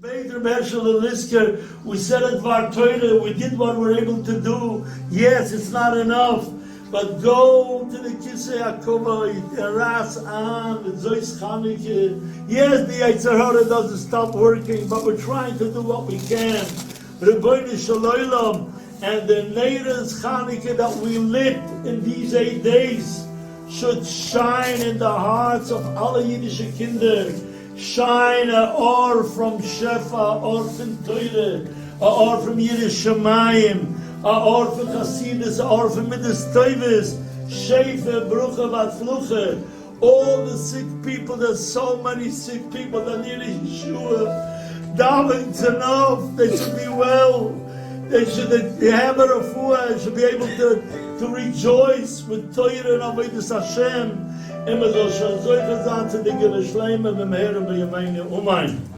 Liskעr, we said it var Torah, we did what we're able to do. Yes, it's not enough, but go to the Kisei HaKavod, the Ras Am, the Zois Chanukah. Yes, the Yetzer Hara doesn't stop working, but we're trying to do what we can. Rebbeinu Shalom, and the Neiras Chanukah that we lit in these 8 days should shine in the hearts of all Yiddish kinder. Shine an or from Shefa, or from Torah, or from Yiddish Shemayim, or from Chasidis, or from Midas Toivis, Shefa, Brucha, Vatzlucha. All the sick people, there's so many sick people that need Yeshua. Davening to know they should be well. They should have a refuah, they should be able to rejoice with Torah and Avodas Hashem. Immer so schön, so ich gesagt, Tzadikim, Schleime, Bemheere, Beyemene, Umein.